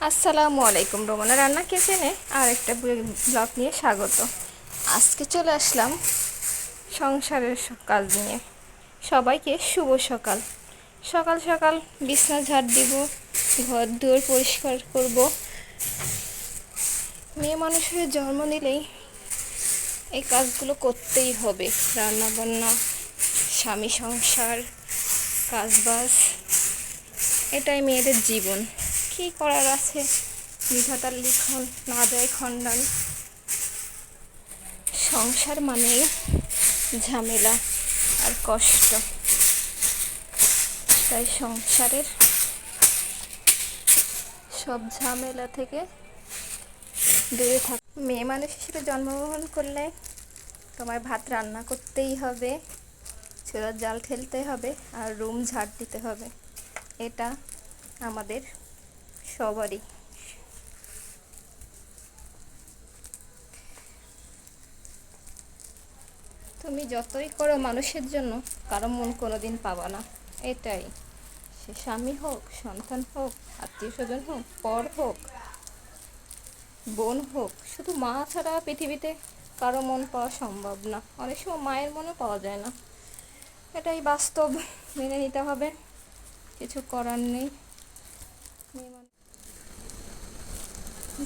আসসালামু আলাইকুম, রোমানা রান্না কিচেনে আর একটা ব্লগ নিয়ে স্বাগত। আজকে চলে আসলাম সংসারের কাজ নিয়ে। সবাইকে শুভ সকাল। সকাল সকাল বিছনা ঝাড় দিব, ঘর দুয়ার পরিষ্কার করব। মেয়ে মানুষের জন্ম নিলেই এই কাজগুলো করতেই হবে। রান্না বান্না, স্বামী সংসার, কাজবাজ, এটাই মেয়েদের জীবন। কি করার আছে, বিধাতার লিখন না যায় খণ্ডন। সংসার মানেই ঝামেলা আর কষ্ট, তাই সংসারের সব ঝামেলা থেকে দূরে থাক। মেয়ে মানুষ হিসেবে জন্মগ্রহণ করলে তোমার ভাত রান্না করতেই হবে, চুলার জাল ঠেলতে হবে আর রুম ঝাড় দিতে হবে। এটা আমাদের সবারই। তুমি যতই করো মানুষের জন্য, কারো মন কোনোদিন পাবা না। এটাই, সে স্বামী হোক, সন্তান হোক, আত্মীয় স্বজন হোক, পর হোক, বোন হোক, শুধু মা ছাড়া পৃথিবীতে কারো মন পাওয়া সম্ভব না। অনেক সময় মায়ের মনও পাওয়া যায় না। এটাই বাস্তব, মেনে নিতে হবে, কিছু করার নেই।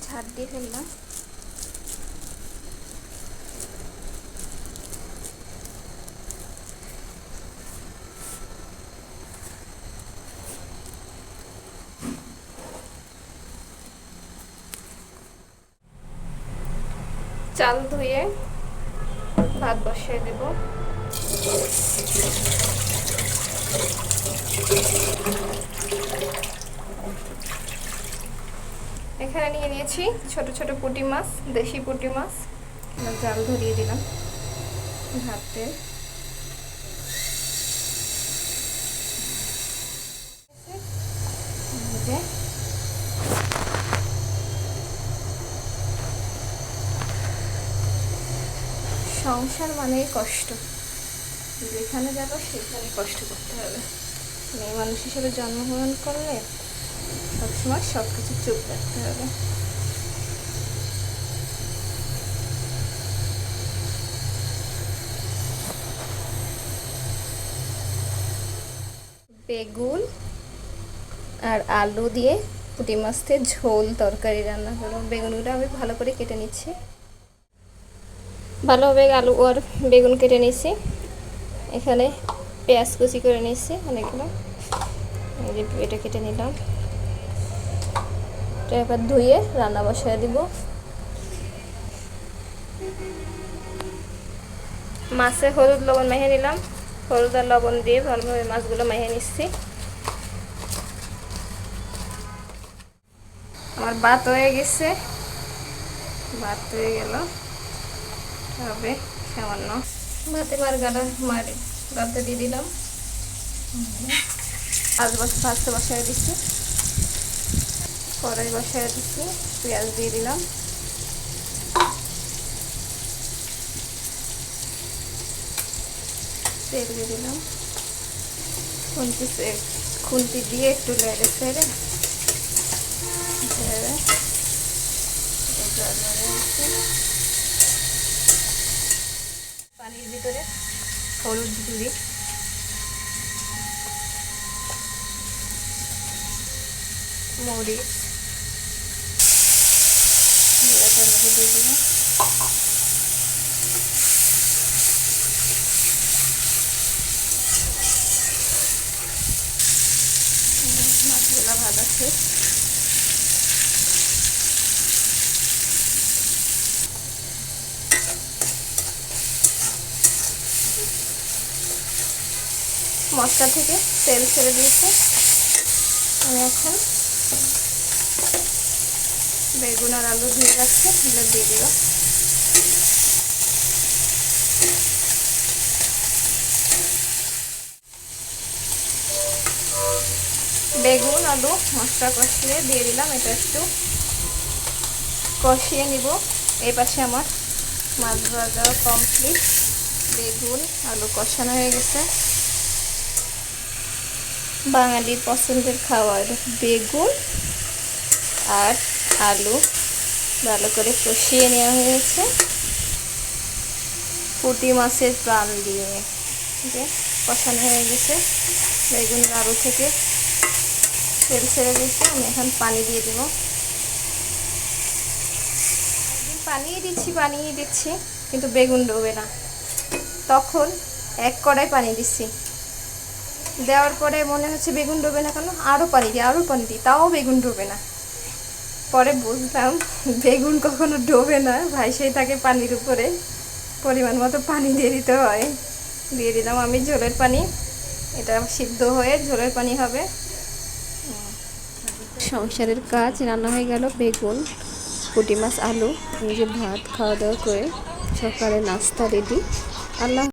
ঝাড় দিয়ে ফেললাম। চাল ধুয়ে ভাত বসিয়ে দেব। এখানে নিয়ে নিয়েছি ছোট ছোট পুঁটি মাছ, দেশি পুঁটি মাছ। জাল ধরিয়ে দিলাম ভাতে। সংসার মানেই কষ্ট, যেখানে যাবো সেখানে কষ্ট করতে হবে। মেয়ে মানুষ হিসেবে জন্মগ্রহণ করলে সবসময় সব কিছু চুপ রাখতে হবে। বেগুন আর আলু দিয়ে পুঁটি মাছের ঝোল তরকারি রান্না করবো। বেগুনগুলো আমি ভালো করে কেটে নিচ্ছি। ভালোভাবে আলু আর বেগুন কেটে নিচ্ছি। এখানে পেঁয়াজ কুচি করে নিচ্ছি অনেকগুলো। এটা কেটে নিলাম। এটা এবার ধুয়ে রান্না বসায় দিব। মাছে হলুদ লবণ মেখে নিলাম। হলুদ আর লবণ দিয়ে ভালোভাবে মাছগুলো মেখে নিচ্ছি। আমার ভাত হয়ে গেছে, ভাত হয়ে গেল। হবে সামান্য ভাতে গালতে দিয়ে দিলাম। ভাজতে বসায় দিচ্ছি, কড়াই বসায় দিচ্ছি, পেঁয়াজ দিয়ে দিলাম। তেল দিয়ে দিলাম। খুন্তি দিয়ে একটু লেড়ে ছেড়ে পানির ভিতরে হলুদ গুঁড়ি, মরিচ দিয়ে দিলাম। মাছগুলা ভাজা শেষ। মশলা থেকে তেল ছেড়ে দিয়েছে। আমি এখন বেগুন আর আলু ধুয়ে রাখছি, এগুলো দিয়ে দিব। বেগুন আলু মশলা কষিয়ে দিয়ে দিলাম। এটা একটু কষিয়ে নিব। এই পাশে আমার মাছ ভাজা কমপ্লিট। বেগুন আলু কষানো হয়ে গেছে। বাঙালির পছন্দের খাবার বেগুন আর আলু ভালো করে কষিয়ে নেওয়া হয়েছে পুঁটি মাছের প্রাণ দিয়ে। যে কষানো হয়ে গেছে, বেগুনের আলু থেকে তেল ছেড়ে দিয়েছে। আমি এখন পানি দিয়ে দেব। পানিই দিচ্ছি কিন্তু বেগুন ডোবে না। তখন এক কড়াই পানি দিচ্ছি, দেওয়ার পরে মনে হচ্ছে বেগুন ডোবে না কেন, আরও পানি দিই, তাও বেগুন ডোবে না। পরে বুঝলাম বেগুন কখনো ডোবে না, ভাইসেই থাকে পানির উপরে, পরিমাণ মতো পানি দিয়ে দিতে হয়। দিয়ে দিলাম আমি ঝোলের পানি, এটা সিদ্ধ হয়ে ঝোলের পানি হবে। সংসারের কাজ রান্না হয়ে গেল, বেগুন, পুঁটি মাছ, আলু। নিজে ভাত খাওয়া দাওয়া করে সকালে নাস্তা রেডি। আল্লাহ।